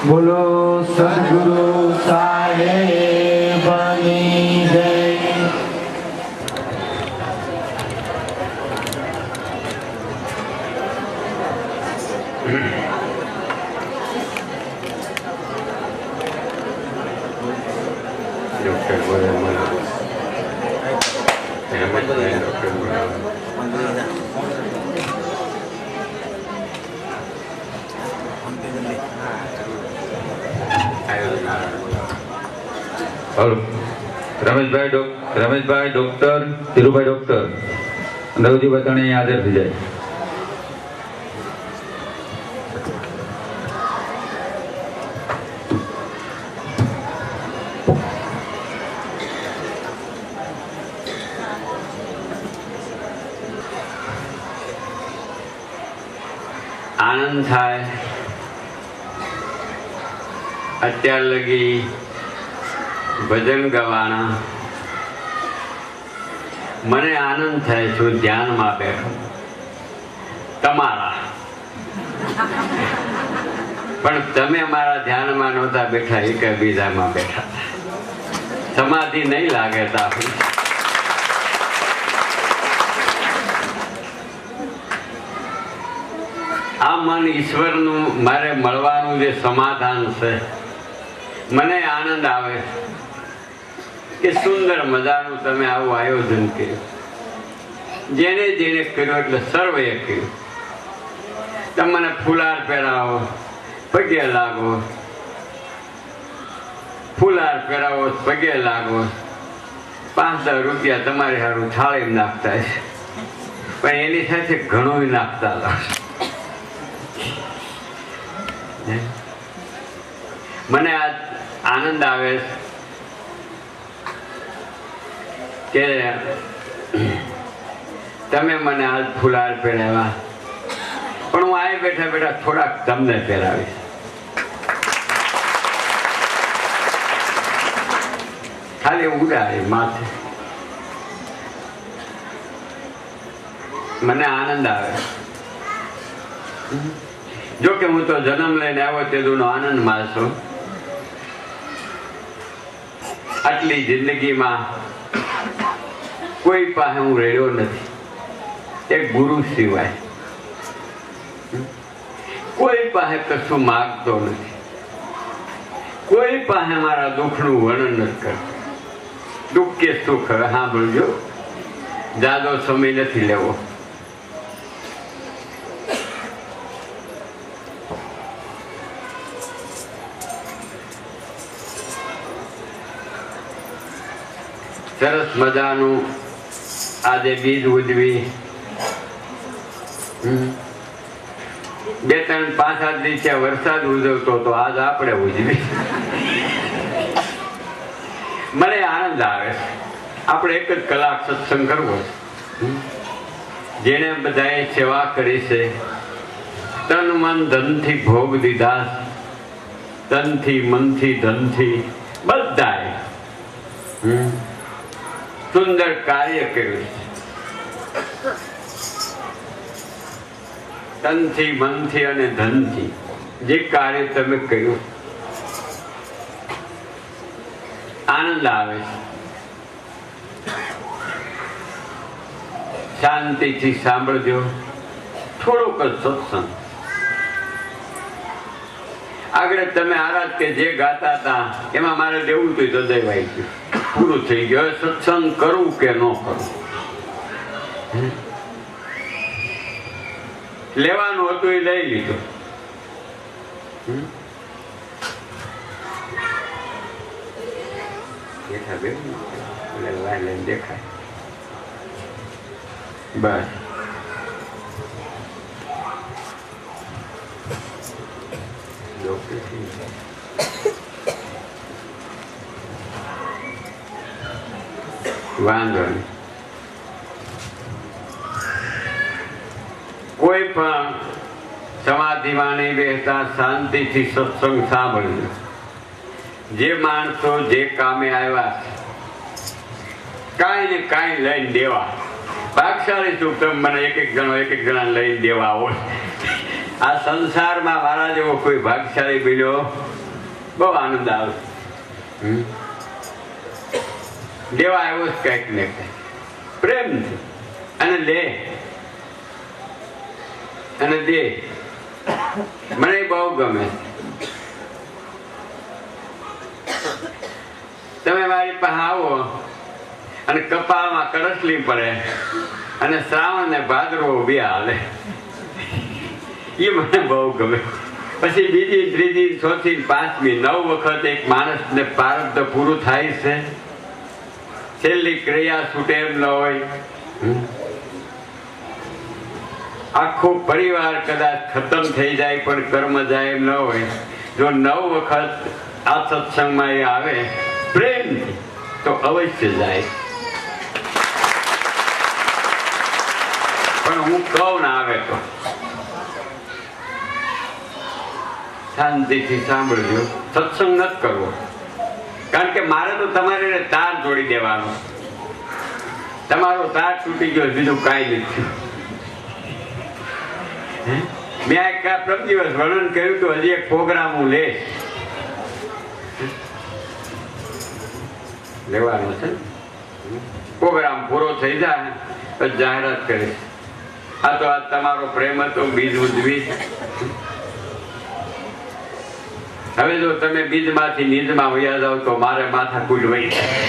બોલો સદગુરુ સાહેબની જય. રમેશભાઈ ડોક્ટર ધીરુભાઈ ડોક્ટર નવજી બતાણી હાજર થઈ જાય. આનંદ થાય અત્યાર લગી ભજન ગવાના. મને આનંદ થાય છું ધ્યાનમાં બેઠો તમારા, પણ તમે મારા ધ્યાનમાં નહોતા બેઠા, એક બીજામાં બેઠા. સમાધિ નહીં લાગે તો આ મન ઈશ્વરનું મારે મળવાનું જે સમાધાન છે, મને આનંદ આવે કે સુંદર મજાનું તમે આવું આયોજન કર્યું. જેને જેને કર્યું એટલે સર્વે કર્યું. તમે મને ફુલાર પહેરાવો, પગે લાગો, ફુલાર પહેરાવો, પગે લાગો, 5-10 રૂપિયા તમારે સારું થાળી નાખતા છે, પણ એની સાથે ઘણું નાખતા લાગશે. મને આ આનંદ આવે કે તમે મને આજ ફુલાર પહેરાવ્યા, પણ હું આ બેઠા બેઠા થોડાક તમને પહેરાવીશ. ખાલી ઉડાડી માથે મને આનંદ આવે. જો કે હું તો જન્મ લઈને આવ્યો તેનો આનંદ માણસો. આટલી જિંદગીમાં કોઈ પાસે હું રહ્યો નથી, એક ગુરુ સિવાય. કોઈ પાસે કશું માગતો નથી, કોઈ પાસે મારા દુઃખનું વર્ણન નથી કરતો. દુઃખ કે સુખ હવે સાંભળજો, જાદો સમય નથી લેવો. સરસ મજાનું આજે બીજ ઉજવી 2-3-5 દિવસે વરસાદ ઉજવતો તો આજ આપણે ઉજવી. મને આનંદ આવે. આપણે એક જ કલાક સત્સંગ કરવો છે. જેને બધાએ સેવા કરી છે, તન મન ધનથી ભોગ દીધા, તનથી મનથી ધનથી બધાએ સુંદર કાર્ય કર્યું. તનથી મનથી અને ધનથી જે કાર્ય તમે કર્યું, આનંદ આવે છે. શાંતિથી સાંભળજો, થોડોક જ સત્સંગ. આગળ તમે આરાધ કે જે ગાતા હતા એમાં મારે દેવું હતું તો દેવાઈ ગયું, પૂરું થઈ ગયું. સત્સંગ કરવું કે ન કરવું, લેવાનું હતું એ લઈ લીધું. દેખાય બસ. વાંધો નહીં. કોઈ પણ સમાધિમાં નહીં બેસતા, શાંતિથી સત્સંગ સાંભળજો. જે માણસો જે કામે આવ્યા કાંઈ ને કાંઈ લઈને દેવા. ભાગશાળી છું તમે મને એક એક જણા લઈને દેવા હોય. આ સંસારમાં મારા જેવો કોઈ ભાગશાળી મળ્યો, બહુ આનંદ આવે. દેવા આવ્યો જ કંઈક ને કંઈક પ્રેમ અને લે અને દે, મને બહુ ગમે. તમે મારી પાસે આવો અને કપાળમાં કળસલી પડે અને શ્રાવણ ને ભાદરવો બે હાલે, એ મને બહુ ગમે. પછી બીજી, ત્રીજી, ચોથી, પાંચમી, 9 વખત એક માણસને પ્રારબ્ધ પૂરું થાય છે. છેલ્લી ક્રિયા છૂટે એમ ન હોય. આખો પરિવાર કદાચ ખતમ થઈ જાય પણ કર્મ જાય એમ ન હોય. જો 9 વખત આ સત્સંગમાં એ આવે પ્રેમ તો અવશ્ય જાય. પણ હું કહું ના આવે તો શાંતિથી સાંભળજો, સત્સંગ નથી કરવો. કારણ કે મારે તો તમારે તાર જોડી દેવાનો. તમારો તાર તૂટી ગયો, બીજું કાંઈ નથી. મેં એક પ્રથમ દિવસ વર્ણન કર્યું તો હજી એક પ્રોગ્રામ હું લેવાનો છે. પ્રોગ્રામ પૂરો થઈ જાય તો જાહેરાત કરીશ. આ તો આ તમારો પ્રેમ હતો, બીજ ઉજવી. હવે જો તમે બીજમાંથી નીજમાં વયા જાવ તો મારે માથા કુલ વહી જાય.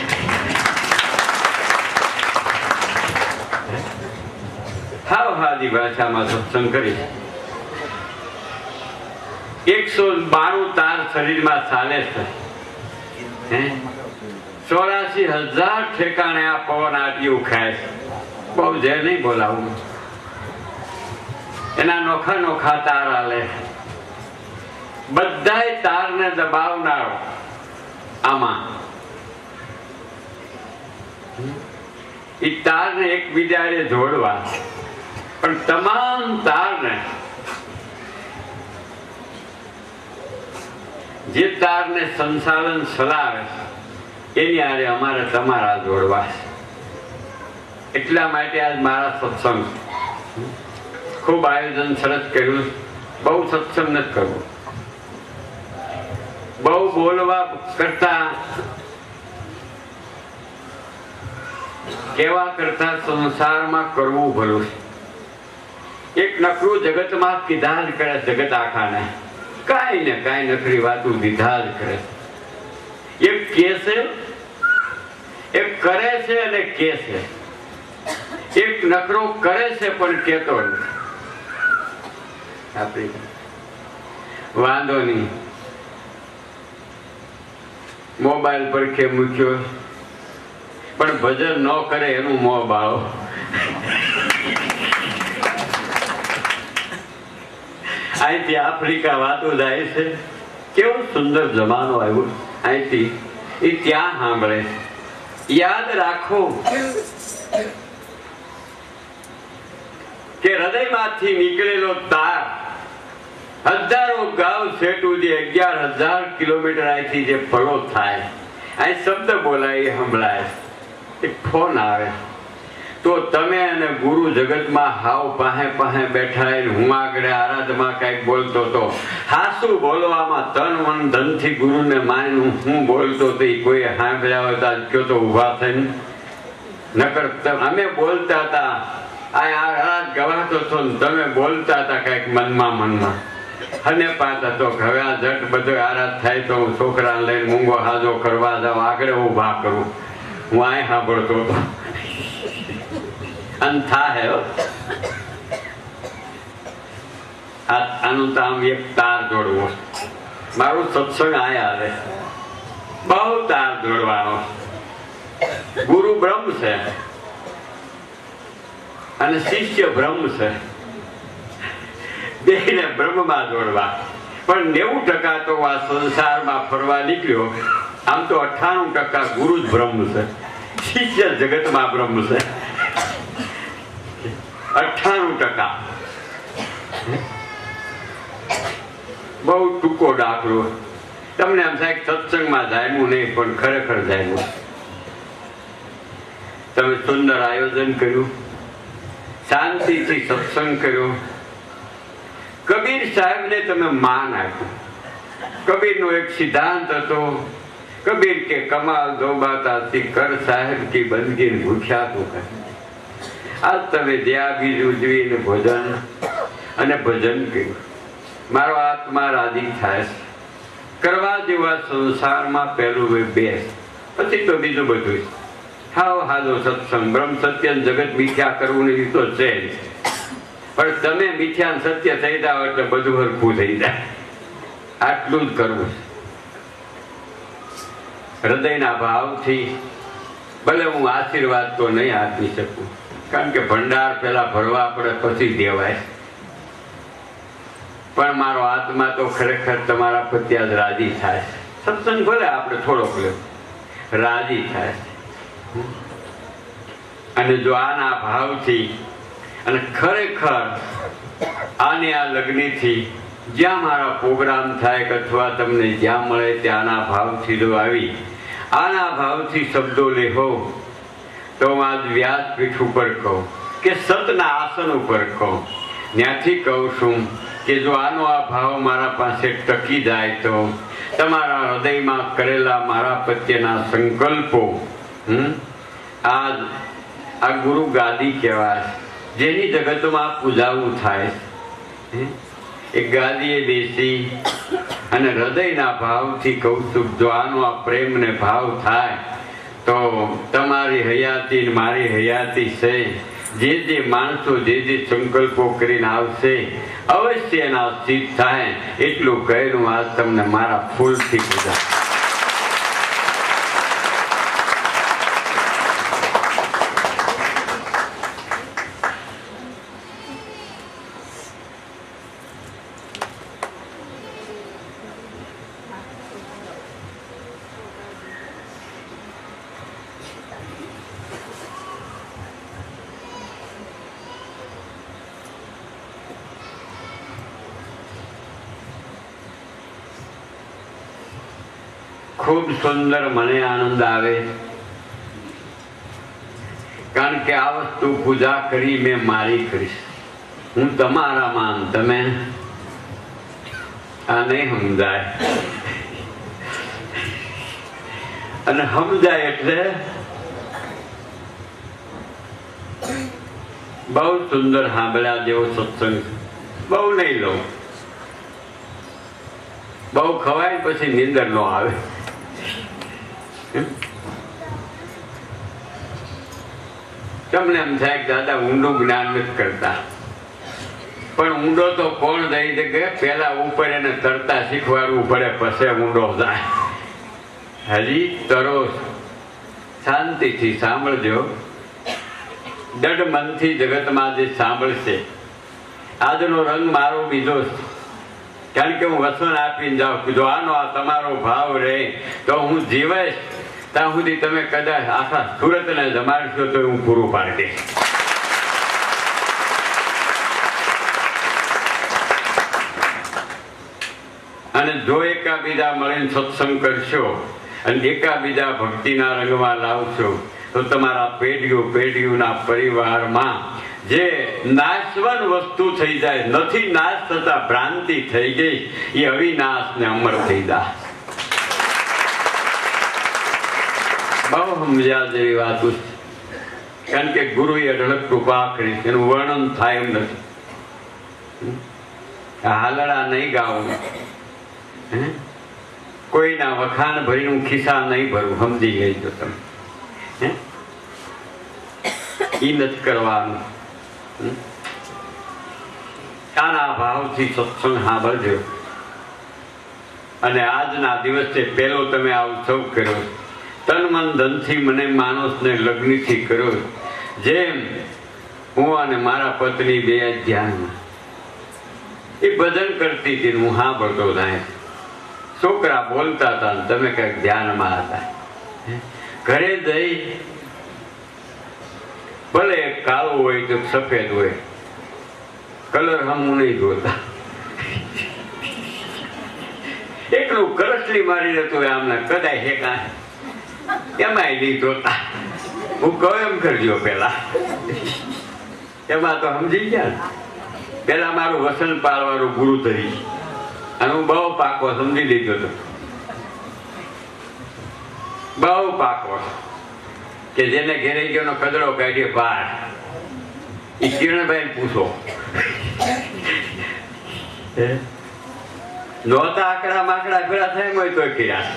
હાવ હાદી ભાષામાં સત્સંગ કરી. 192 તાર શરીરમાં ચાલે છે. 84,000 ઠેકાણે આ પવન આટિયું ખાય છે. બહુ જે નહીં બોલાવું. એના નોખા નોખા તાર હાલે. બધાય તારને દબાવનારો આમાં. એ તારને એકબીજાને જોડવા, પણ તમામ તારને, જે તારને સંચાલન ચલાવે એની આરે અમારે તમારા જોડવા. એટલા માટે આજ મારા સત્સંગ ખૂબ આયોજન સરસ કર્યું. બહુ સત્સંગ નથી કરવો, બહુ બોલવા કરતા, કેવા કરતા સંસારમાં કરવું ભલું. એક નકરું જગતમાં કીધા જ કરે. જગત આખાને કાંઈ ને કાંઈ નકરી વાતું દીધા જ કરે. એક કે છે, એક કરે છે અને કે છે. એક નકરો કરે છે પણ કેતો નથી. આપણી વાંધો નહીં, મોબાઈલ પર કે મૂક્યો પણ ભજન ન કરે એનું મોં બાળો. અહીંથી આફ્રિકા વાતો જાય છે. કેવો સુંદર જમાનો આવ્યો. અહીંથી એ ત્યાં સાંભળે. યાદ રાખો કે હૃદયમાંથી નીકળેલો તાર હજારો ગાવ સેટું જે 11,000 કિલોમીટર અહીંથી જે ફળો થાય, અહીં શબ્દ બોલાય, સંભળાય, એક ફોન આવે તો તમે અને ગુરુ જગતમાં હાવ પાસે પાસે બેઠા. હું આગળ આરાધમાં કઈક બોલતો તો હાસુ બોલવામાં તન મન ધનથી ગુરુને માન્યું હું બોલતો તો કોઈ સાંભળ્યા હોય તો કયો તો ઉભા થઈને. નકર અમે બોલતા હતા, આ આરાધ ગવાતો હતો ને તમે બોલતા હતા કઈક મનમાં. અને પાતા તો હવે આ જટ બધો આરાધ થાય તો હું છોકરાને લઈને મૂંગો હાજો કરવા જાઉં, આગળ ઉભા કરું. હું અહીં સાંભળતો હતો. આનું તો આમ એક તાર જોડવો. મારું સત્સંગ આયા આવે બહુ તાર જોડવાનો. ગુરુ બ્રહ્મ છે અને શિષ્ય બ્રહ્મ છે. બેને બ્રહ્મમાં જોડવા. પણ 90% તો આ સંસારમાં ફરવા નીકળ્યો. આમ તો 98% ગુરુ જ બ્રહ્મ છે, શિષ્ય જગતમાં બ્રહ્મ છે. 98%. બહુ ટૂંકો દાખલો. તમને એમ થાય સત્સંગમાં જામ્યું નહીં પણ ખરેખર જામ્યું. તમે સુંદર આયોજન કર્યું, શાંતિથી સત્સંગ કર્યો. કબીર કબીર સાહેબને તમે માન આપ્યું. કબીરનો એક સિદ્ધાંત હતો, કબીર કે કમાલ દો બાતા સી કર સાહેબ કી બંદગી ભૂખ્યા તું કર. આજ તમે જ્યાં બીજ ઉજવીને ભોજન અને ભજન કર્યું, મારો આત્મા રાજી થાય. કરવા જેવા સંસારમાં પહેલું બેસ, પછી તો બીજું બધું હાવ હાલો સત્સંગ. બ્રહ્મ સત્ય જગત મિથ્યા કરવું નહીં તો છે જ, પણ તમે મિથ્યા સત્ય થઈ જાઓ એટલે બધું હરખું થઈ જાય. આટલું જ કરવું. હૃદયના ભાવથી ભલે હું આશીર્વાદ તો નહીં આપી શકું, કારણ કે ભંડાર પેલા ભરવા પડે પછી દેવાય, પણ મારો આત્મા તો ખરેખર તમારા પ્રત્યે જ રાજી થાય. સત્સંગ ભલે આપણે થોડોક લે, રાજી થાય. અને જો આના ભાવથી અને ખરેખર આને આ લગ્નથી જ્યાં મારા પ્રોગ્રામ થાય કે અથવા તમને જ્યાં મળે ત્યાંના ભાવથી જો આવી આના ભાવથી શબ્દો લેહો, તો હું આજ વ્યાસપીઠ ઉપર કહું કે સતના આસન ઉપર કહું, ત્યાંથી કહું છું કે જો આનો આ ભાવ મારા પાસે ટકી જાય તો તમારા હૃદયમાં કરેલા મારા પ્રત્યેના સંકલ્પો આજ આ ગુરુ ગાદી કહેવાય, જેની જગતમાં પૂજાવું થાય. એ ગાદીએ બેસી અને હૃદયના ભાવથી કહું છું, જો આનો આ પ્રેમ ને ભાવ થાય તો તમારી હયાતી મારી હયાતી છે. જે માણસો જે સંકલ્પો કરીને આવશે અવશ્ય એના સિદ્ધ થાય. એટલું કહેલું આજ તમને મારા ફૂલથી પૂજા. ખૂબ સુંદર, મને આનંદ આવે, કારણ કે આ વસ્તુ પૂજા કરી મેં મારી કરીશ. હું તમારામાં, તમે આ નહીં સમજાય, અને સમજાય એટલે બહુ સુંદર સાંભળ્યા જેવો સત્સંગ. બહુ નહીં લઉં, બહુ ખવાય પછી નીંદર ન આવે. તમને એમ થાય કે દાદા ઊંડું જ્ઞાન નથી કરતા, પણ ઊંડો તો કોણ દઈ દે કે પેલા ઉપર એને તરતા શીખવાડવું પડે, પછી ઊંડો જાય. હજી તરો શાંતિથી સાંભળજો. દઢ મનથી જગતમાં જે સાંભળશે, આજનો રંગ મારો બીજો છે, કારણ કે હું વસન આપીને જાઉં, જો આનો આ તમારો ભાવ રહે તો હું જીવીશ ત્યાં સુધી તમે કદાચ આખા સુરતને જમાડશો તો હું પૂરું પાડી દઈશ. અને જો એકાબીજા મળીને સત્સંગ કરશો અને એકાબીજા ભક્તિના રંગમાં લાવશો તો તમારા પેઢીઓના પરિવારમાં જે નાશવન વસ્તુ થઈ જાય, નથી નાશ થતા, ભ્રાંતિ થઈ ગઈ, એ અવિનાશ ને અમર થઈ જાય. બહુ સમજ્યા જેવી વાત, કારણ કે ગુરુએ અઢળક કૃપા કરી, એનું વર્ણન થાય એમ નથી. હાલડા નહીં ગાવું, કોઈના વખાણ ભરીને ખિસ્સા નહીં ભરવું, સમજી ગઈ તો તમે. ઈ નથી કરવાનું. આના ભાવથી સત્સંગ સાંભળજો. અને આજના દિવસે પેલો તમે આ ઉત્સવ કર્યો, તન મન ધનથી મને માણસને લગ્નથી કર્યો, જેમ હું અને મારા પત્ની બે ધ્યાનમાં એ ભજન કરતી હતી, હું સાંભળતો થાય. છોકરા બોલતા હતા, તમે કઈક ધ્યાનમાં હતા. ઘરે જઈ ભલે કાળો હોય તો સફેદ હોય, કલર હમું નહીં જોતા. એટલું કરસલી મારી રહેતું આમને કદાચ હેકા એમાંય નહીં જોતા. હું કહું એમ કરજો પેલા, એમાં તો સમજી ગયા. પેલા મારું વસન પાળવાનું ગુરુ ધરી અને હું બહુ પાકો સમજી લીધો હતો, બહુ પાકો કે જેને ઘેરે ગયો કદડો કાઢીએ બહાર એ કિરણભાઈ પૂછો નહોતા આકડા માકડા ભેળા થાય હોય તો કર્યા.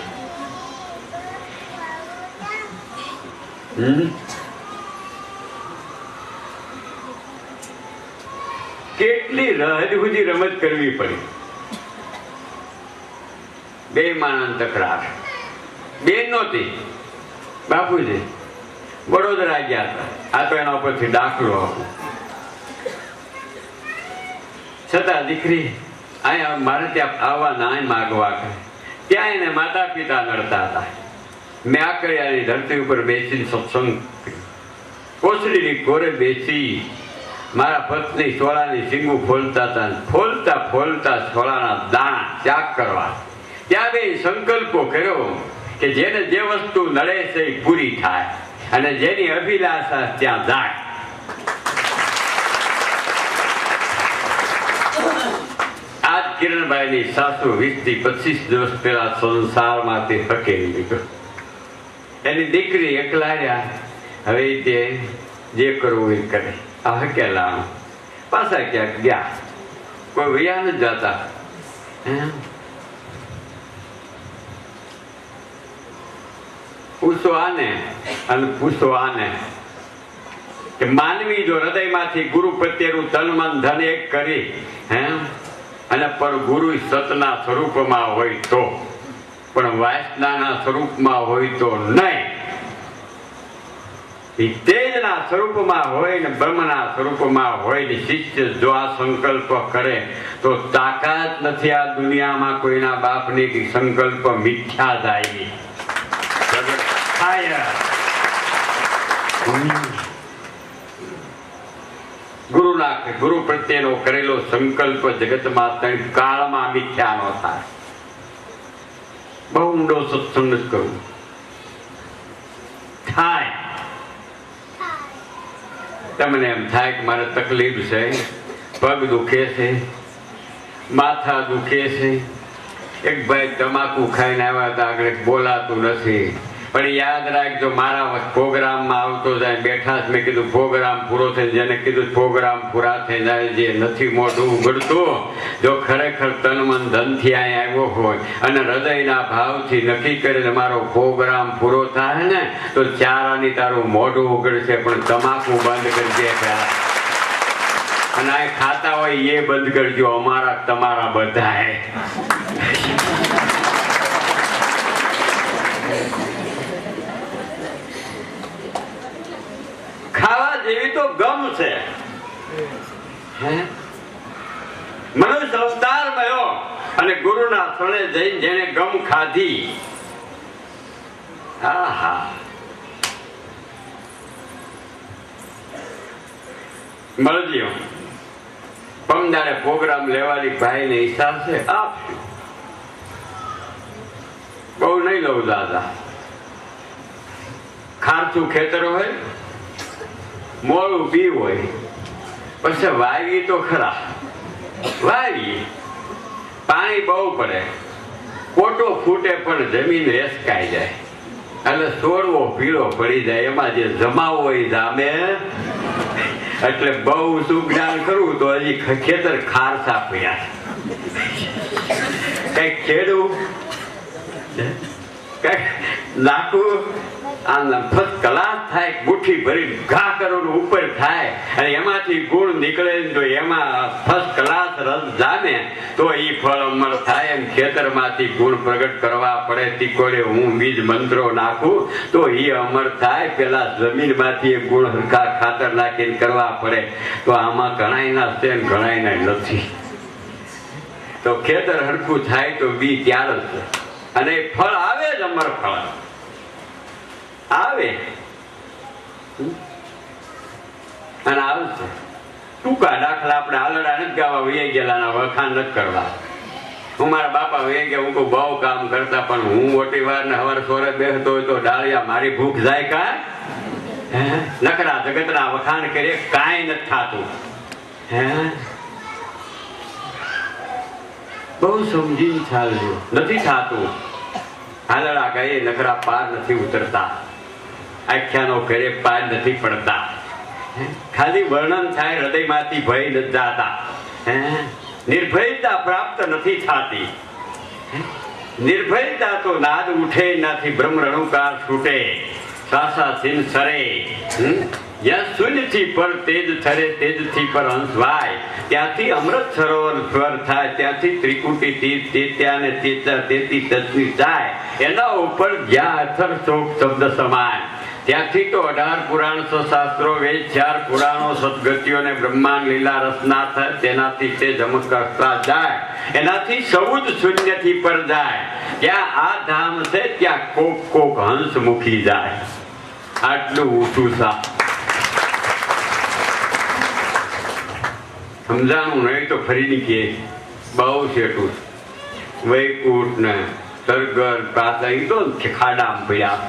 કેટલી રહજ સુધી રમત કરવી પડી. બે માણસ તકરાર, બેન નહોતી, બાપુજી વડોદરા ગયા હતા. આ તો એના ઉપરથી દાખલો આપો. છતાં દીકરી અહીંયા મારે ત્યાં આવવા ના માગવા કરે. ત્યાં એને માતા પિતા નડતા હતા. મેં આકડિયાની ધરતી ઉપર બેસીને સત્સંગ, કોસડીની કોરે બેસી મારા પત્ની સોળાની સિંગુ ફોલતા હતા. ફોલતા ફોલતા સોળાના દાણા ત્યાગ કરવા ત્યાં બે સંકલ્પો કર્યો કે જેને જે વસ્તુ નડે છે એ પૂરી થાય અને જેની અભિલાષા ત્યાં જાય. આજ કિરણભાઈની સાસુ 20 થી 25 દિવસ પહેલા સંસારમાંથી હકેલી લીધો. એની દીકરી એકલાયા. હવે તે જે કરવું એ કરે. આ હકેલા પાછા ક્યાંક ગયા, કોઈ વયા ન જતા. પૂછો આને અને પૂછો આને કે માનવી જો હૃદયમાંથી ગુરુ પ્રત્યેનું તન મન ધન એક કરી અને પણ ગુરુ સતના સ્વરૂપમાં હોય તો, પણ વાસનાના સ્વરૂપમાં હોય તો નહીં. તેજના સ્વરૂપમાં હોય ને બ્રહ્મના સ્વરૂપમાં હોય ને શિષ્ય જો આ સંકલ્પ કરે તો તાકાત નથી આ દુનિયામાં કોઈના બાપની કે સંકલ્પ મિથ્યા જાય. ગુરુ પ્રત્યેનો કરેલો સંકલ્પ જગતમાં ત્રણ કાળમાં મિથ્યા નો થાય. બહુ ઊંડો સત્સંગ જ કરવું થાય. તમને એમ થાય કે મારે તકલીફ છે, પગ દુખે છે, માથા દુખે છે. એક ભાઈ તમાકુ ખાઈને આવ્યા હતા, આગળ બોલાતું નથી. પણ યાદ રાખજો, મારા પ્રોગ્રામમાં આવતો જાય. બેઠા જ મેં કીધું પ્રોગ્રામ પૂરો થઈ. જેને કીધું પ્રોગ્રામ પૂરા થઈ જાય, જે નથી મોઢું ઉઘડતું, જો ખરેખર તન મન ધનથી અહીં આવ્યો હોય અને હૃદયના ભાવથી નક્કી કરીને મારો પ્રોગ્રામ પૂરો થાય ને તો ચારાની તારું મોઢું ઉઘડશે. પણ તમાકુ બંધ કરજે પહેલા, અને આ ખાતા હોય એ બંધ કરજો. અમારા તમારા બધા ખાવા જેવી તો ગમ છે. મનુષ્ય અવતાર મળ્યો અને ગુરુના સ્થળે જઈને જેને ગમ ખાધી, આહા, મળજો. પમદારે પ્રોગ્રામ લેવાની ભાઈ ને હિસાબ છે, આપશું. બહુ નહીં લઉં દાદા. ખારચું ખેતર હોય, મોડું બી હોય, પછી વાવી તો ખરા. વાવી પાણી બહુ પડે, કોટો ફૂટે પણ જમીન રેસકાઈ જાય એટલે છોડવો પીળો પડી જાય. એમાં જે જમાવો હોય જામે. એટલે બહુ સુજ્ઞાન કરવું તો હજી ખેતર ખારસા પડ્યા. કઈક ખેડવું, કઈક નાખવું, ફર્સ્ટ ક્લાસ થાય. મુઠ્ઠી ભરી ઘા કરોડ ઉપર થાય અને એમાંથી ગુણ નીકળે તો એમાં ફર્સ્ટ ક્લાસ રસ જામે તો એ ફળ અમર થાય. એમ ખેતરમાંથી ગુણ પ્રગટ કરવા પડે. તીકોડે હું બીજ મંત્રો નાખું તો એ અમર થાય. પેલા જમીનમાંથી એ ગુણ હરખા ખાતર નાખીને કરવા પડે. તો આમાં ઘણાયના છે ને ઘણાયના નથી. તો ખેતર હરખું થાય તો બી ત્યાર જ છે અને ફળ આવે જ. અમર ફળ આવે અને આવશે. ટૂંકા દાખલા આપણે આલડા નથી ગાવા, વહી ગયેલા વખાણ નથી કરવા. હું મારા બાપા વહી ગયા, હું બહુ કામ કરતા, પણ હું મોટી વાર ને હવાર સોરે બેસતો હોય તો ડાળિયા મારી ભૂખ જાય કા? નકરા જગતના વખાણ કરીએ કાંઈ નથી થતું. બહુ સમજીને ચાલજો. નથી થતું. હાલડા ગયે નખરા પાર નથી ઉતરતા, આખ્યાનો ઘરે પાર નથી પડતા. ખાલી વર્ણન થાય, હૃદયમાંથી ભય નથી જાતા. નિર્ભયતા પ્રાપ્ત નથી થતી. નિર્ભયતા તો નાદ ઉઠે નાથી બ્રહ્મ રણુકાર છૂટે, શ્વાસા સિન સરે. જ્યાં શૂન્યથી પર તેજ થરે, તેજથી પર હંસ વાય, ત્યાંથી અમૃત સરોવર સ્વર થાય, ત્યાંથી ત્રિકુટી તીર્થ તેત્યા ને તેતા તેતી તત્ની જાય. એના ઉપર જ્યાં અથર શોક શબ્દ સમાય, ત્યાંથી તો 18 પુરાણ, 100 શાસ્ત્રો, વેદ, 4 પુરાણો, સદગતિઓ ને બ્રહ્માંડ લીલા રસના થાય. તેનાથી તે જમકતા જાય, એનાથી સૌ જ શૂન્યથી પર જાય. ત્યાં આ ધામ છે, ત્યાં કોક કોક હંસ મૂકી જાય. આટલું ઊંચું સા સમજાણું નહીં તો ફરી નીકળે. બહુ છેટું વૈકુંઠ ને સરગર પાછા એ તો ખાડામાં પડ્યા.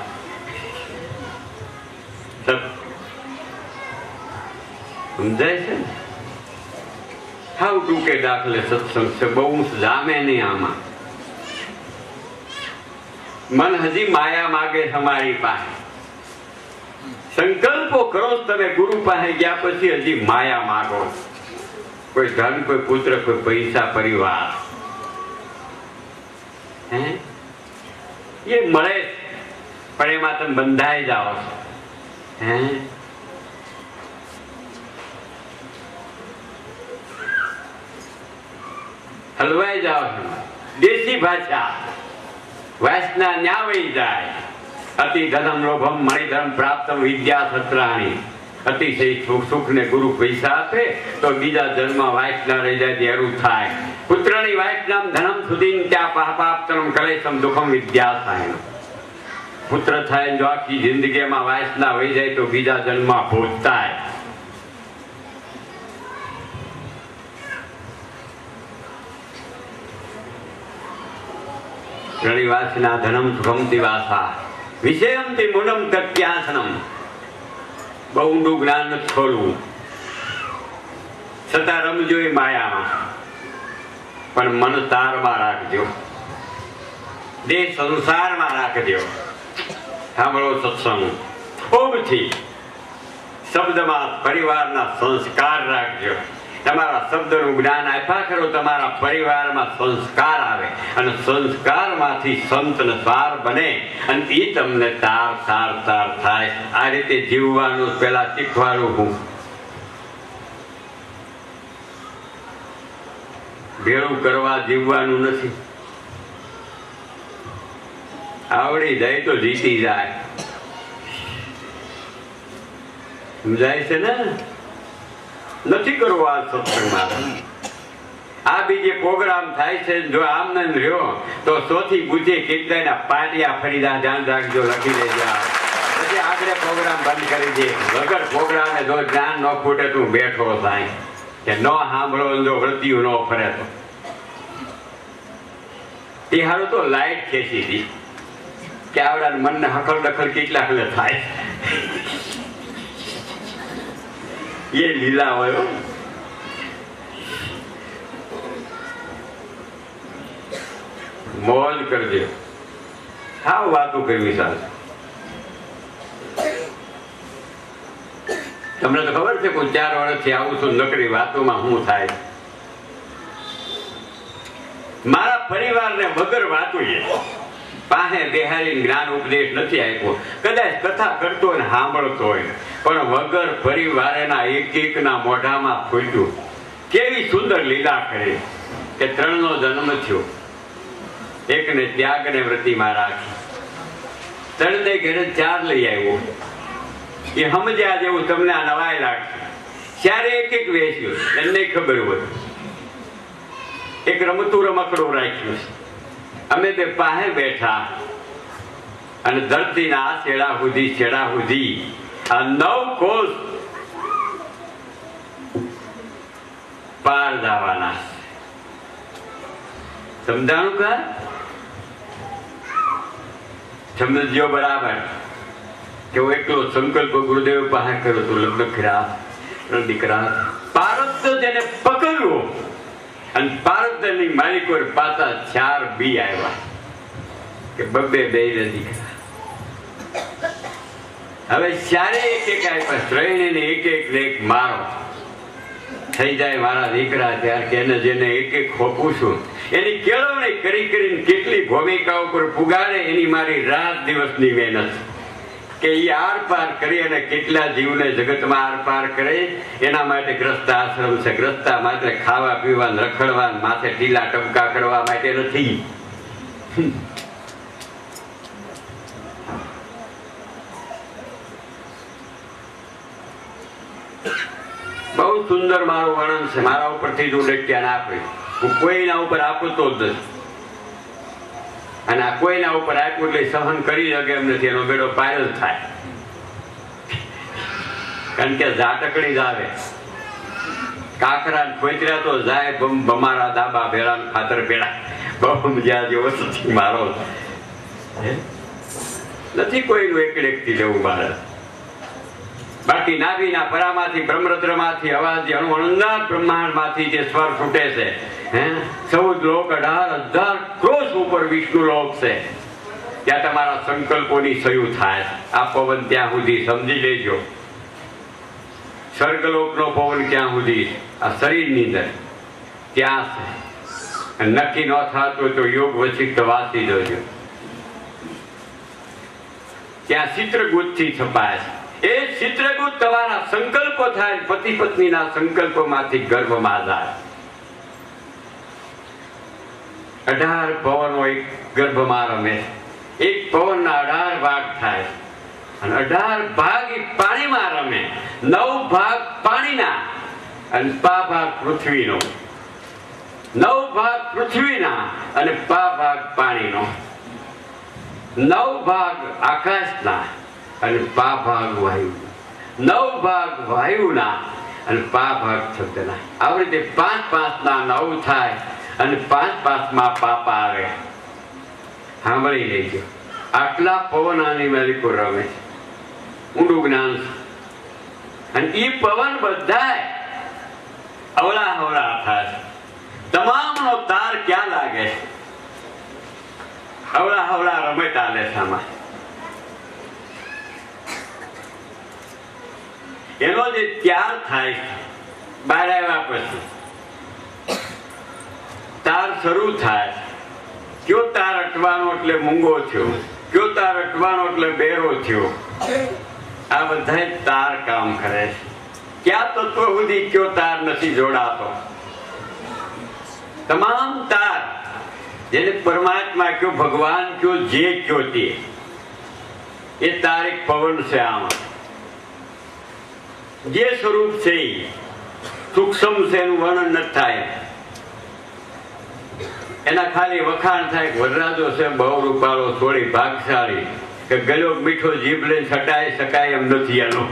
સમજાય છે ને? હાવ ટૂંકે દાખલે સત્સંગ છે, બહુ જામે નહીં આમાં. મન હજી માયા માગે તમારી પાસે. સંકલ્પો કરો તમે ગુરુ પાસે ગયા પછી હજી માયા માગો. કોઈ ધન, કોઈ પુત્ર, કોઈ પૈસા, પરિવાર એ મળે પણ એમાં તમે બંધાઈ જાઓ છો. હલવાઈ જાઓ છો. દેશી ભાષા વાસના ન્યા વહી જાય. અતિ ધનમ લોભમ મણિધર્મ પ્રાપ્ત વિદ્યા સત્રાણી. અતિશય સુખ ને ગુરુ પૈસા આપે તો બીજા જન્મ વાસના રહી જાય, દેરું થાય. પુત્રની વાસનામ ધનમ સુધી ત્યાં પાપાપ્તનમ કલેશમ દુઃખમ વિદ્યા થાય. પુત્ર થાય જો આખી જિંદગીમાં વાસના વહી જાય તો બીજા જન્મ ભૂત થાય. ઘણી વાસના ધનમ સુખમ દિવાસા વિષયમથી મૂળમ પ્રત્યાસનમ. બહુ ઊંડું જ્ઞાન નથી ખોલવું, છતાં રમજો એ માયામાં. પણ મન તારમાં રાખજો, દેહ સંસારમાં રાખજો. સાંભળો સત્સંગ ખૂબથી. શબ્દમાં પરિવારના સંસ્કાર રાખજો. તમારા શબ્દનું જ્ઞાન આપ્યા કરો, તમારા પરિવારમાં સંસ્કાર આવે અને સંસ્કારમાંથી સંતનો સાર બને અને એ તમને તાર તાર તાર થાય. આ રીતે જીવવાનું પેલા શીખવાડું હું. ભેળું કરવા જીવવાનું નથી. આવડી જાય તો જીતી જાય. સમજાય છે ને? નથી કરવો આ સત્સંગમાં. આ બીજે પ્રોગ્રામ થાય છે, જો આમ ન રહ્યો તો સોથી પૂછે કેટલાના પાટિયા ફરી ધ્યાન રાખજો, લખી લેજો. પછી આગળ પ્રોગ્રામ બંધ કરી દે. વગર પ્રોગ્રામે જો જ્ઞાન ન ફૂટે તું બેઠો થાય કે ન સાંભળો, જો વૃત્તિઓ ન ફરે તો એ હારું તો લાઈટ ખેંચી હતી કે આવડા મનને હકલ દખલ કેટલા હલે થાય. એ લીલા હોય. મોજ કરજો. હા, વાતો કરવી સારું. તમને તો ખબર છે કોઈ 4 વર્ષથી આવું છું, નકરી વાતોમાં શું થાય. મારા પરિવારને વગર વાતો પાસે બેહારી જ્ઞાન ઉપદેશ નથી આપ્યો. કદાચ કથા કરતો હોય ને સાંભળતો હોય, પણ વગર પરિવારના એક એક ના મોઢામાં ફૂટ્યું. કેવી સુંદર લીલા કરી કે 3 નો જન્મ થયો, એકને ત્યાગ ને વ્રતિમાં રાખી, 3 ને ઘરે 4 લઈ આવ્યો. એ સમજ્યા જેવું તમને આ નવાય લાગશે. ત્યારે એક એક વેચ્યું, એને ખબર હોય. એક રમતું રમકડું રાખ્યું. અમે બે પાસે બેઠા અને ધરતીના આ છેડા સુધી આ 9 કોષ પાર જવાના. સમજાણું કા? સમજો બરાબર કે હું એકલો સંકલ્પ ગુરુદેવ પાસે કર્યો તો લગ્ન કર્યા, દીકરા. પારત જેને પકડ્યો અને પારદની માલિકો પાછા 4 બી આવ્યા કે બબ્બે બેયને દીકરા. હવે 4 એક આપ્યા, ત્રણેયને એક લેખ મારો થઈ જાય મારા દીકરા. ત્યારે કે એને જેને એક ખોપું છું એની કેળવણી કરી કરીને કેટલી ભૂમિકા ઉપર પુગાડે એની મારી રાત દિવસની મહેનત કે એ આર પાર કરી અને કેટલા જીવને જગતમાં આર પાર કરે. એના માટે ગ્રસ્ત આશ્રમ છે. ગ્રસ્તા માટે ખાવા પીવા રખડવા માથે ટીલા ટપકા કરવા માટે નથી. બહુ સુંદર મારું વર્ણન છે. મારા ઉપરથી જ હું ડટ્યા આપે, હું કોઈના ઉપર આપતો જ નથી. અને આ કોઈના ઉપર આપ્યું એટલે સહન કરી શકે એમ નથી. એનો બેડો પાયલ થાય, કારણ કે ઝાટકડી જ આવે. કાકરા ખોતર્યા તો જાય બમારા દાબા ભેળા ખાતર ભેળા. બહુ મજા જેવો નથી મારો નથી કોઈનું એકડેકથી લેવું મારે. બાકી નાભીના પરામાંથી બ્રહ્મરદ્રમાંથી અવાજ અણુઅણુના બ્રહ્માંડમાંથી જે સ્વર છૂટે છે, 14 લોક 18,000 ક્રોશ ઉપર વિષ્ણુ લોક છે. ત્યાં તમારા સંકલ્પોની સયું થાય. આ પવન ત્યાં સુધી સમજી લેજો. સ્વર્ગલોકનો પવન ક્યાં સુધી આ શરીરની અંદર ત્યાં છે. નક્કી ન થતું તો યોગ વચિત વાંચી જોજો. ત્યાં ચિત્રગુપ્તથી છપાય છે. એ ચિત્રગુપ્ત તમારા સંકલ્પો થાય, પતિ પત્નીના સંકલ્પોમાંથી ગર્ભમાં જાય. 18 પવનો એક ગર્ભમાં રમે. એક પવનના 18 ભાગ થાય અને 18 ભાગ એ પાણીમાં રમે. 9 ભાગ પાણીના અને 5 ભાગ પૃથ્વીનો. 9 ભાગ પૃથ્વીના અને 5 ભાગ પાણીનો. 9 ભાગ આકાશના અને 5 ભાગ વાયુ. 9 ભાગ વાયુના અને 5 ભાગ શબ્દના. આવી રીતે 5 ના 9 થાય અને 5 માં પાપા આવે. સાંભળી લેજો. આટલા પવનાની માલિકો રમે છે. ઊંડું જ્ઞાન છે. અને એ પવન બધાય અવળા હવળા થાય છે. તમામનો તાર ક્યાં લાગે છે? હવળા હવળા રમે ચાલે છે આમાં. એનો જે ત્યાર થાય બહાર આવ્યા પછી તાર શરૂ થાય. કયો તાર અટવાનો એટલે મૂંગો થયો, કયો તાર અટવાનો એટલે બેરો થયો. આ બધા તાર કામ કરે છે. ક્યાં તત્વ સુધી કયો તાર નથી જોડાતો. તમામ તાર જેને પરમાત્મા કયો, ભગવાન કયો, જે કયો તે, એ તાર એક પવન છે. આમાં જે સ્વરૂપ છે સૂક્ષ્મ છે, એનું વર્ણન નથી થાય. એના ખાલી વખાણ થાય. વરરાજો છે બહુ રૂપાળો, થોડી ભાગશાળી, કે ગળ્યો મીઠો જીભ લઈને છટાઈ શકાય એમ નથી એનો.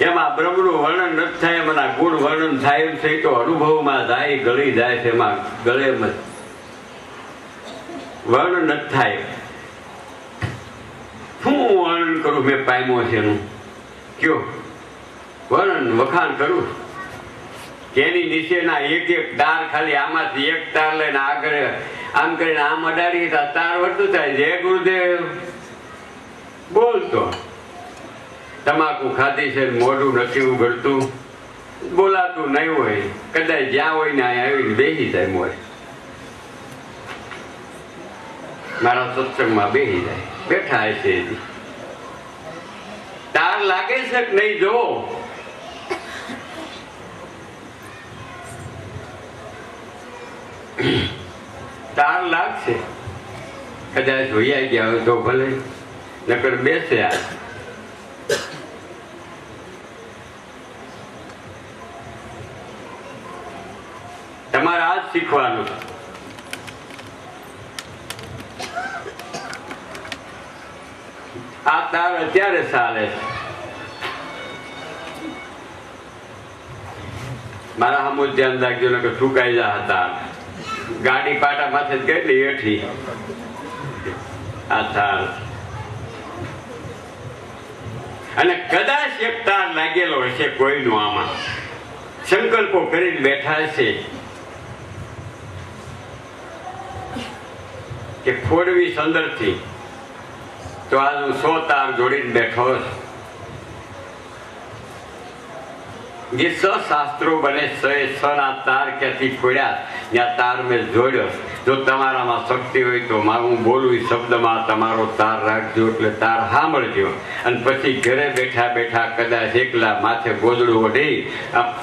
એમાં બ્રહ્મનું વર્ણન નથી થાય. એમાં ગુણ વર્ણન થાય એમ છે તો અનુભવમાં જાય, ગળી જાય છે. એમાં ગળે વર્ણન નથી થાય. શું વર્ણન કરું? મેં પામ્યો છે એનું કયો વર્ણન વખાણ કરું? એની નીચેના એક તાર, ખાલી આમાંથી એક તાર લઈને આગળ આમ કરીને આમ અડાડી તાર વધતું થાય. જય ગુરુદેવ બોલતો. તમાકુ ખાધી છે, મોઢું નથી ઉઘડતું, બોલાતું નહીં હોય. કદાચ જ્યાં હોય ને અહીંયા આવીને બેસી જાય. મોય મારા સત્સંગમાં બેસી જાય, બેઠા હશે. તાર લાગે છે કે નહીં? જોવો તાર લાગશે. કદાચ હોઈ ગયા હોય તો ભલે, નકર બેસે. તમારે આ જ શીખવાનું. આ તાર અત્યારે ચાલે છે. મારા સામુ ધ્યાન રાખજો ને કે ચૂકાઈ જા હતા. ગાડી પાટા માથે કેટલી હેઠી આ તાર. અને કદાચ એક તાર લાગેલો હશે કોઈનું આમાં, સંકલ્પો કરીને બેઠા છે કે ફોડવી અંદરથી, તો આજ હું 100 તાર જોડીને બેઠો છું. જે શાસ્ત્રો બને ના તાર ક્યાંથી ફોડ્યા, ત્યાં તાર મેં જોડ્યો. જો તમારામાં શક્તિ હોય તો હું બોલું શબ્દમાં તમારો તાર રાખજો, એટલે તાર સાંભળજો. અને પછી ઘરે બેઠા બેઠા કદાચ એકલા માથે ગોદડું ઓઢી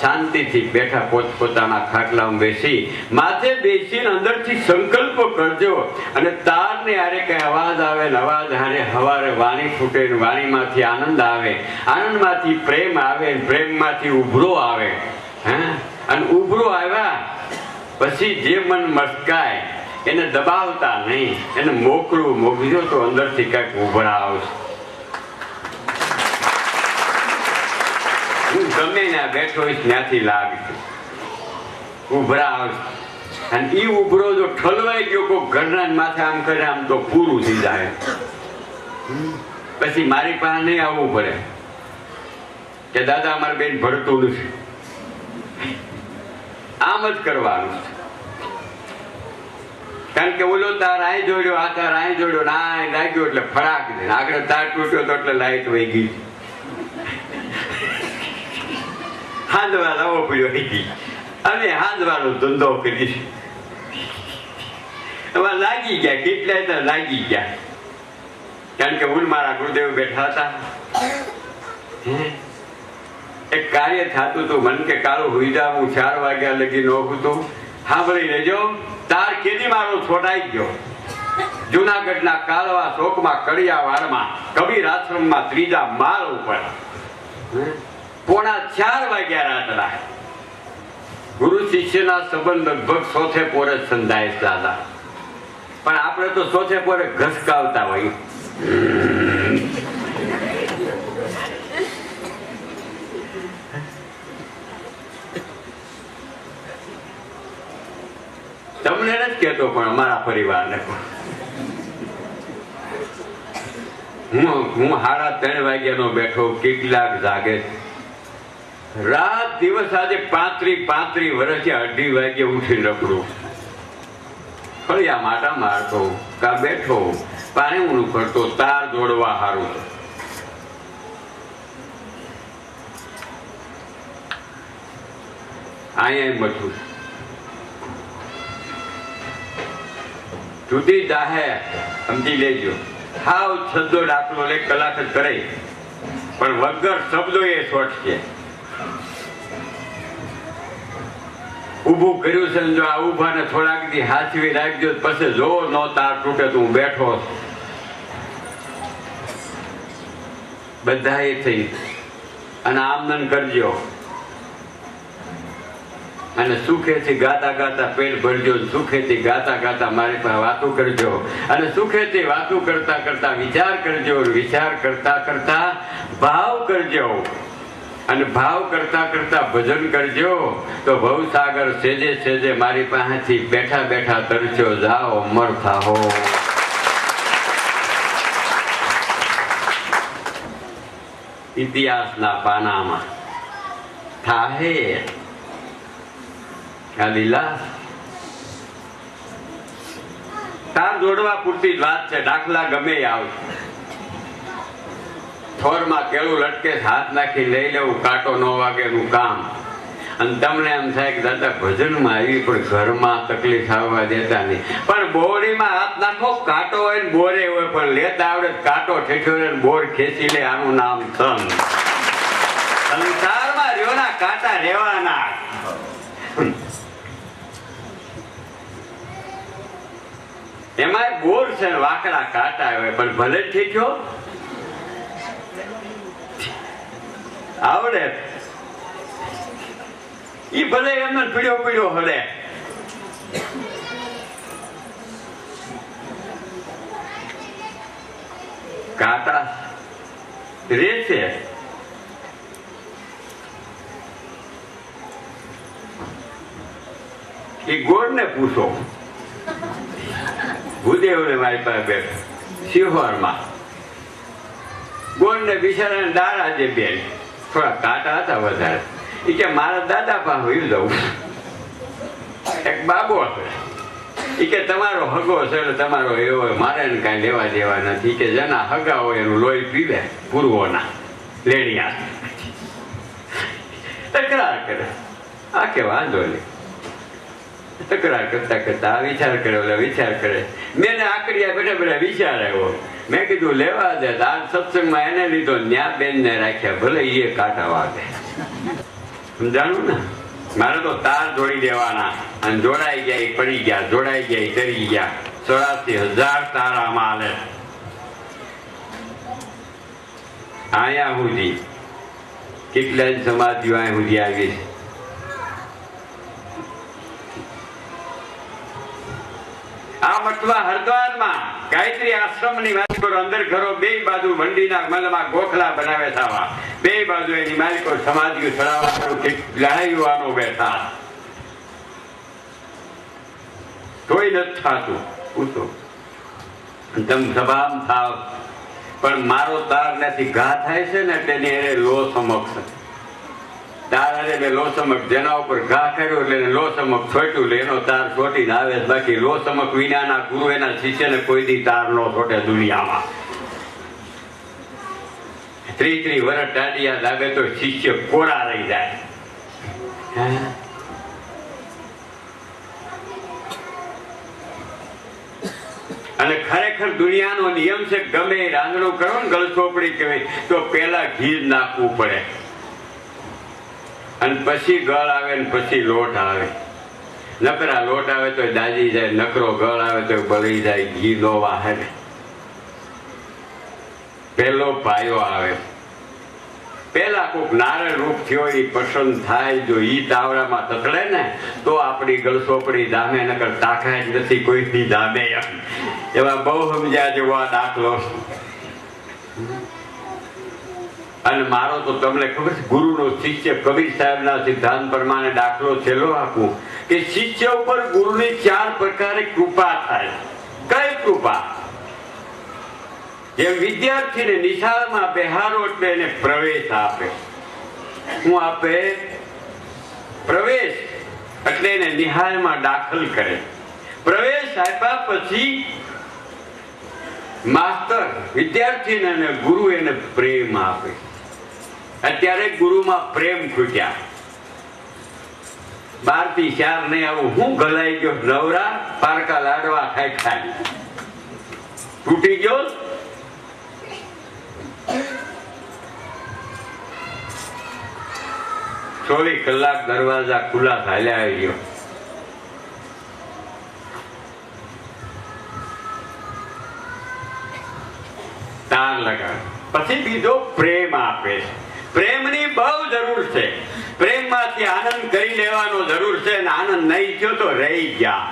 શાંતિથી બેઠા પોતપોતાના ખાટલામાં બેસી માથે બેસીને અંદરથી સંકલ્પ કરજો. અને તારને હારે કઈ અવાજ આવે ને અવાજ હારે હવારે વાણી ફૂટે ને વાણીમાંથી આનંદ આવે, આનંદમાંથી પ્રેમ આવે, પ્રેમમાંથી ઉભરો આવે. અને ઉભરો આવ્યા પછી જે મન મસ્કાય એને દબાવતા નહીં, એને મોકળું મોકલજો તો અંદરથી કઈક ઉભરા આવશે. હું ગમે ને બેઠો હોઈશ ત્યાંથી લાગશે ઉભરા આવશે. અને એ ઉભરો જો ઠલવાઈ ગયો કોઈ ઘરના માથે આમ કરે આમ તો પૂરું થઈ જાય. પછી મારી પાસે નહીં આવવું પડે કે દાદા અમારે બેન ભરતું નથી. આમ જ કરવાનું. કારણ કે ઓલો તાર આય જોડ્યો, આ તાર આય જોડ્યો, ના લાગ્યો એટલે ફરાક દે. આગળ તાર તૂટ્યો તો એટલે લાઈટ વહી ગઈ, હાંધવા લાવો પડ્યો વહી ગઈ. અમે હાંધવાનો ધંધો કરીશ. એમાં લાગી ગયા, કેટલાય તો લાગી ગયા. કારણ કે હું મારા ગુરુદેવ બેઠા હતા, એક કાર્ય થતું હતું. મન કે કાળું હુઈજા હું 4 વાગ્યા લગી નોખું. સાંભળી લેજો, તાર કેદી મારો છોડાઈ ગયો. જુનાગઢના કાળવા શોકમાં કડિયાવાડમાં કબીર આશ્રમમાં 3જા માળ ઉપર 4:45 વાગ્યા રાતના ગુરુ શિષ્યના સંબંધ લગભગ 100 પોરે સંધાય દાદા. પણ આપણે તો 100 પોરે ઘસકાવતા હોય. તમને નથી કેતો પણ અમારા પરિવારને પણ હું 3:30 વાગ્યાનો બેઠો. કેટલાક જાગે રાત દિવસ. આજે 35 વર્ષથી 2:30 વાગે ઉઠી રખડું. ફળિયા માટા મારતો કા બેઠો પાણી ઊંડું કરતો, તાર જોડવા હારું. અહીંયા બધું જુદી જાહે સમજી લેજો. હાવ છંદો દાખલો લે કલાક જ કરે પણ વગર શબ્દો એ છોટશે. ઊભું કર્યું છે જો આ ઊભા ને થોડાક દી હાથવી રાખજો, પછી જો નો તાર તૂટે તો હું બેઠો બધા એ થઈ. અને આમદન કરજો અને સુખેથી ગાતા ગાતા પેટ ભરજો. સુખેથી ગાતા ગાતા મારી પાસે વાતો કરજો. અને સુખેથી વાતો કરતા કરતા વિચાર કરજો. વિચાર કરતા કરતા ભાવ કરજો. અને ભાવ કરતા કરતા ભજન કરજો તો ભવસાગર સેજે સેજે મારી પાસેથી બેઠા બેઠા તરસ્યો જાઓ અમર થાઓ. ઇતિહાસના પાનામાં થાહે લીલા. તાર જોડવા પૂરતી જ વાત છે. દાખલા ગમે આવશે. થોરમાં કેળું લટકે હાથ નાખી લઈ લેવું, કાંટો ન વાગેનું કામ. અને તમને એમ થાય કે દાદા ભજનમાં આવી પણ ઘરમાં તકલીફ આવવા દેતા નહીં. પણ બોરીમાં હાથ નાખો, કાંટો હોય ને બોરે હોય, પણ લેતા આવડે કાંટો ઠેઠ્યો બોર ખેંચી લે. આનું નામ સંત. સંસારમાં રહ્યોના કાંટા રહેવાના. એમાં બોર છે વાકડા કાંટા હોય, પણ ભલે ઠેઠ્યો આવડે ઈ ભલે એમને પીડ્યો પીડ્યો હડે. કાંટા રે છે. એ ગોળ ને પૂછો. ભૂદેવ ને મારી પાસે બેઠો શિહોરમાં. ગોળ ને બિચારા દાડા જે બેન થોડા કાંટા હતા વધારે. એ કે મારા દાદા પાસે વયું જવું. એક બાબો છે એ કે તમારો હગો છે એટલે તમારો એવો મારે કાંઈ લેવા દેવા નથી કે જેના હગા હોય એનું લોહી પીવે પૂર્વોના લેડિયા તકરાર કરે. આ કે વાંધો નહીં. તકરાર કરતા કરતા આ વિચાર કરે ઓલા વિચાર કરે. મેં આકડિયા બેઠા બેઠા વિચાર આવ્યો. મેં કીધું લેવા દે. આ સત્સંગમાં એને લીધો ન્યા બેન ને રાખ્યા ભલે એ કાંટા વાગે. સમજાણું ને? મારે તો તાર જોડી દેવાના અને જોડાઈ ગયા પડી ગયા, જોડાઈ ગયા તરી ગયા. 84,000 તારામાં હાલે અહીંયા સુધી. કેટલા સમાધિઓ અહીંયા સુધી આવી છે. આ મઠવા હરદ્વારમાં ગાયત્રી આશ્રમની માલિકો અંદર ઘરો બે બાજુ મંડીના મલમાં ગોખલા બનાવે છે. બે બાજુ એની માલિકો સમાધિઓ ચડાવવાનું કેટલા યુવાનો બેઠા. કોઈ નથી થતું. પૂછો તમે સભામાં થાવ પણ મારો તાર નથી ઘા થાય છે ને તેની એને લો સમક્ષ તાર અરે લો સમક જેના ઉપર ઘા કર્યો એટલે લો સમક છોટ્યું લે એનો તાર છોટીને આવે. બાકી લો સમક વિનાના ગુરુ એના શિષ્યને કોઈ દી તાર નો છોટે દુનિયામાં. 30 વર્ષ ટાટિયા લાગે તો શિષ્ય કોરા રહી જાય. અને ખરેખર દુનિયાનો નિયમ છે ગમે રાંધણું કરો ને ગળચોપડી કહેવાય તો પેલા ઘી નાખવું પડે અને પછી ગળ આવે ને પછી લોટ આવે. નકરા લોટ આવે તો દાજી જાય, નકરો ગળ આવે તો બળી જાય. ઘી નો વાહે પેલો પાયો આવે. પેલા કોઈક નારળ રૂપ થયો એ પસંદ થાય. જો ઈ તાવડામાં તતડે ને તો આપણી ગળસોપડી દામે, નકર તાકાત નથી કોઈની દામે. એવા બહુ સમજ્યા જેવો આ દાખલો. અને મારો તો તમને ખબર છે ગુરુનો શિષ્ય કબીર સાહેબના સિદ્ધાંત પ્રમાણે દાખલો છેલ્લો આપું કે શિષ્ય ઉપર ગુરુની 4 પ્રકારે કૃપા થાય. કઈ કૃપા? જેમ વિદ્યાર્થીને નિશાળમાં બેહારો એટલે એને પ્રવેશ આપે. શું આપે? પ્રવેશ એટલે એને નિહાળમાં દાખલ કરે. પ્રવેશ આપ્યા પછી માસ્ટર વિદ્યાર્થીને અને ગુરુ એને પ્રેમ આપે. અત્યારે ગુરુમાં પ્રેમ ખૂટ્યા. 12 થી 4 નહીં આવું હું ગલાઈ ગયો નવરા પારકા લાડવા ખાઈ ખાઈ તૂટી ગયો. 24 કલાક દરવાજા ખુલ્લા ચાલ્યા આવી ગયો. તાર લગાડ પછી બીજો પ્રેમ આપે છે. પ્રેમની બહુ જરૂર છે. પ્રેમમાંથી આનંદ કરી લેવાનો જરૂર છે. અને આનંદ નહીં થયો તો રહી ગયા.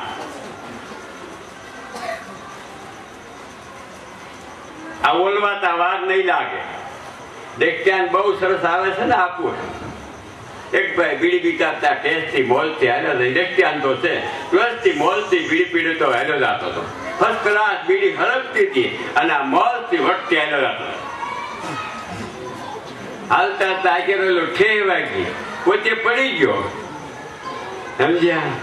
આ ઓલવાતા વાર નહીં લાગે. દેખ્યાન બહુ સરસ આવે છે ને આપવું. એક ભાઈ બીડી પીતા ટેસ્ટ થી મોલ થી હાલ્યો દેખ્યાન તો છે. પ્લસ થી મોલ થી બીડી પીડ્યો તો હાલ્યો જતો હતો. ફર્સ્ટ ક્લાસ બીડી હળગતી હતી અને આ મોલ થી વટતી હાલ્યો જતો. હાલતા તાકેલો ઠે વાગી પોતે પડી ગયો. સમજ્યા?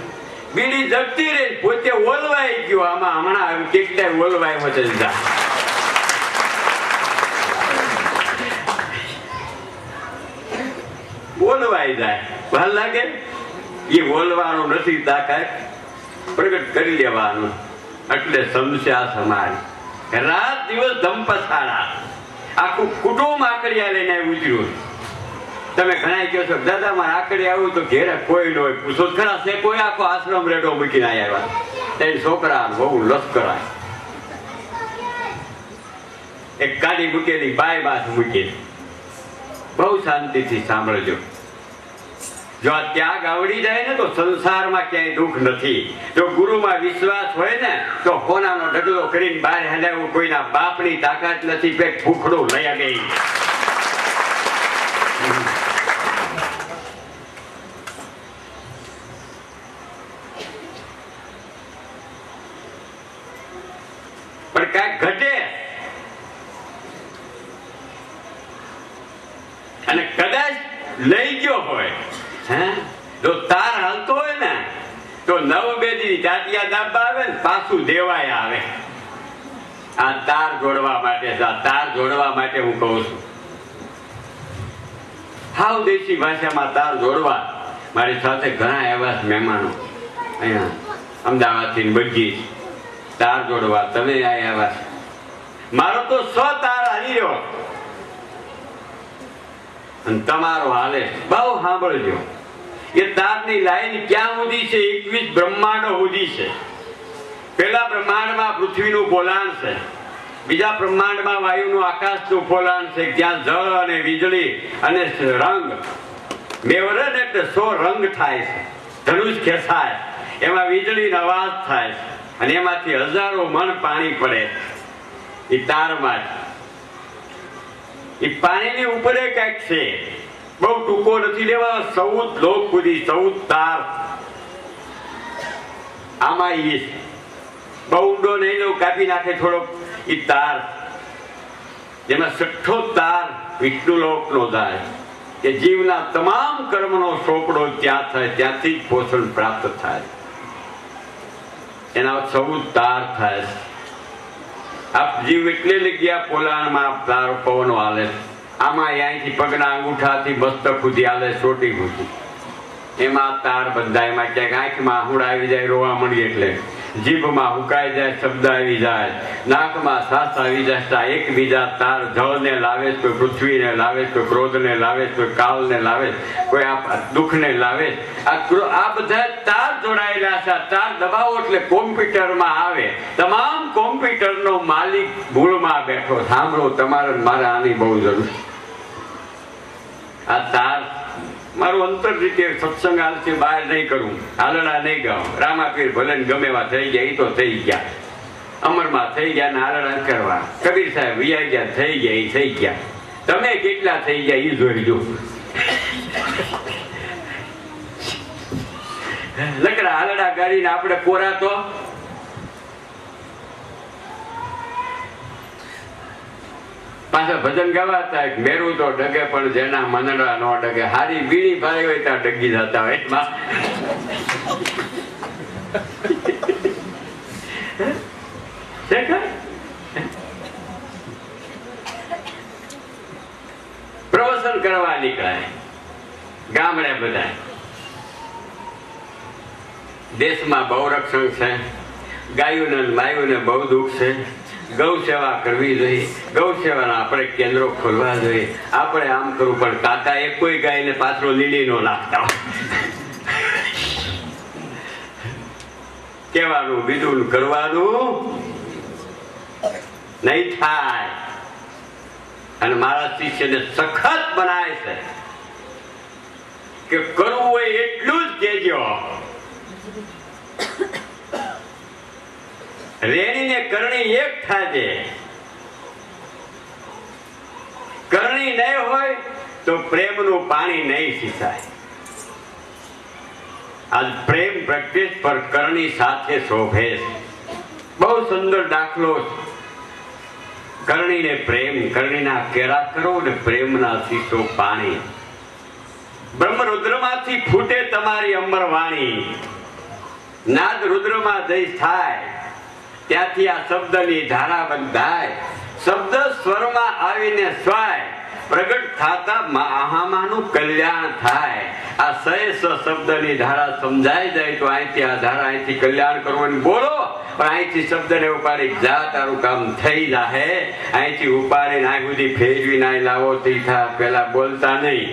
બીડી જગતી રહી પોતે ઓલવાઈ ગયો. આમાં હમણાં કેટલાય ઓલવાય મતે બોલવાઈ જાય. ভাল લાગે એ બોલવાનું નથી. તાકાત પ્રગટ કરી લેવાનું. એટલે સમસ્યા સમાજ રાત દિવસ ધમપસાડા આખું કુટુંબ આકડિયા લઈને ઉજર્યું. તમે ઘણા કહો છો દાદા મારે આકડી આવું તો ઘેરે કોઈ ન હોય. પૂછો ખરા છે કોઈ? આખો આશ્રમ રેડો મૂકીને આવ્યા. 3 છોકરા બહુ લશ્કરાય. એક કાઢી મૂકેલી બાય બાસ મૂકી. બહુ શાંતિથી સાંભળજો. જો આ ત્યાગ આવડી જાય ને તો સંસારમાં ક્યાંય દુઃખ નથી. જો ગુરુમાં વિશ્વાસ હોય ને તો હોનાનો ઢગલો કરીને બહાર હલાવવું કોઈના બાપની તાકાત નથી. પેટ ભૂખડું લઈ ગઈ. પણ કાંઈક ઘટે અને કદાચ લઈ ગયો હોય દી ટાટિયા દાબા આવે ને પાછું દેવાય આવે. આ તાર જોડવા માટે, આ તાર જોડવા માટે હું કહું છું. હાવ દેશી ભાષામાં તાર જોડવા. મારી સાથે ઘણા એવા મહેમાનો અહીંયા અમદાવાદથી બગી તાર જોડવા તમે આવ્યા છો. મારો તો 100 તાર હારી રહ્યો અને તમારો હાલે. બહુ સાંભળજો, એ તારની લાઈન ક્યાં સુધી છે? 21 બ્રહ્માંડો સુધી છે. પેલા બ્રહ્માંડમાં પૃથ્વીનું પોલાણ છે, બીજા બ્રહ્માંડમાં વાયુનું આકાશનું પોલાણ છે. ત્યાં જળ અને વીજળી અને રંગ મેવરે ને એટલે 100 રંગ થાય છે. ધનુષ ખેંચાય, એમાં વીજળીનો અવાજ થાય છે અને એમાંથી હજારો મણ પાણી પડે. એ તારમાં એ પાણીની ઉપર કંઈક છે, બહુ ટૂંકો નથી લેવા. 14 લોક સુધી 14 તાર આમાં એ બહુ ઊંડો નહીં લો, કાપી નાખે થોડોક. એ તાર જેમાં 6ઠ્ઠો તાર વિષ્ણુ લોકનો થાય કે જીવના તમામ કર્મનો સોપડો ત્યાં થાય, ત્યાંથી જ પોષણ પ્રાપ્ત થાય. એના 14 તાર થાય. આપ જીવ એટલે લગ્યા પોલાણમાં તાર પવનો હાલે. આમાં અહીંથી પગના અંગૂઠાથી મસ્તક સુધી હાલે, ચોટી સુધી. એમાં તાર બંધાય. એમાં ક્યાંક આંખમાં આહુડા આવી જાય, રોવા મળી એટલે જીભમાં હુકાઈ જાય, શબ્દ આવી જાય, નાકમાં શ્વાસ આવી જાય. એકબીજા તાર જળને લાવે, કોઈ પૃથ્વીને લાવે, કોઈ ક્રોધને લાવે, કોઈ કાળને લાવે, કોઈ આ દુઃખને લાવે. આ બધા તાર જોડાયેલા છે. તાર દબાવો એટલે કોમ્પ્યુટરમાં આવે. તમામ કોમ્પ્યુટરનો માલિક મૂળમાં બેઠો. સાંભળો, તમારે મારે આની બહુ જરૂર. આ તાર મારું અંતર રીતે સત્સંગ હાલથી બહાર નહીં કરું, હાલડા નહીં ગાઉં. રામાપીર ભલે ગમે એવા થઈ ગયા, એ તો થઈ ગયા. અમરમાં થઈ ગયા ને હાલડા કરવા. કબીર સાહેબ વિયા ગયા, થઈ ગયા, એ થઈ ગયા. તમે કેટલા થઈ ગયા એ જોઈજો. લકડા હાલડા ગાડીને આપણે કોરા તો પાછા ભજન ગાવાતા. મેરું તો ડગે પણ જેના મનડા નો ડગે. હારી બીડી ભાઈ હોય ત્યાં ડગી જતા હોય. પ્રવચન કરવા નીકળાય ગામડે. બધા દેશમાં બહુ રક્ષણ છે, ગાયોને માયુને બહુ દુઃખ છે. ગૌ સેવા કરવી જોઈએ, ગૌ સેવાના આપણે કેન્દ્રો ખોલવા જોઈએ. આપણે આમ કરવું, પણ કાકા એક કોઈ ગાયને પાછળ લીલી નો નાખતા. કેવાનું બીજું કરવાનું નહીં થાય. અને મારા શિષ્યને સખત બનાય છે કે કરવું હોય એટલું જ કેજો. રેણીને કરણી એક થાય. કરણી નહીં હોય તો પ્રેમનું પાણી નહીં સિંચાય. આજ પ્રેમ પ્રેક્ટિસ પર કરણી સાથે શોભે. બહુ સુંદર દાખલો. કરણીને પ્રેમ, કરણીના કેરા કરો ને પ્રેમના શીશો પાણી. બ્રહ્મરુદ્રમાંથી ફૂટે તમારી અમર વાણી. નાદ રુદ્રમાં જઈ થાય, ત્યાંથી આ શબ્દની ધારા બંધાય. શબ્દ સ્વરમાં આવીને સ્વાય, પ્રગટ થતા મહામાનું કલ્યાણ થાય. આ સહેસ શબ્દની ધારા સમજાઈ જાય તો અહીંથી આ ધારા અહીંથી કલ્યાણ કરવાનું બોલો. પણ અહીંથી શબ્દને ઉપાડી જા, તારું કામ થઈ જાહે. અહીંથી ઉપાડીને આ સુધી ફેરવી ના લાવો તીથા પેલા બોલતા નહીં.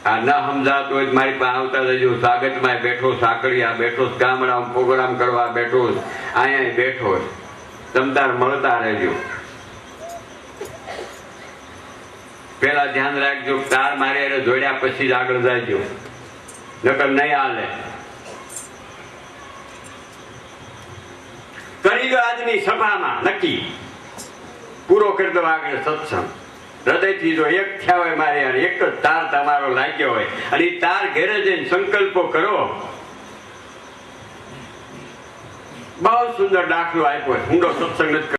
આ ન સમજાતું હોય મારી પાસે આવતા જજો. સ્વાગતમાં બેઠો, સાંકળિયા બેઠો, ગામડામાં પ્રોગ્રામ કરવા બેઠો, અહીંયા બેઠો. તમતાર મળતા રહેજો. પેલા ધ્યાન રાખજો, તાર મારે જોડ્યા પછી જ આગળ જાયજો, નકર નહીં હાલે. કરી દો આજની સભામાં નક્કી, પૂરો કરી દો આગળ સત્સંગ. હૃદયથી જો એક થયા હોય મારે, એક જ તાર તમારો લાગ્યો હોય, અને એ તાર ઘેરે જઈને સંકલ્પો કરો. બહુ સુંદર દાખલો આપ્યો. ઊંડો સત્સંગ નથી.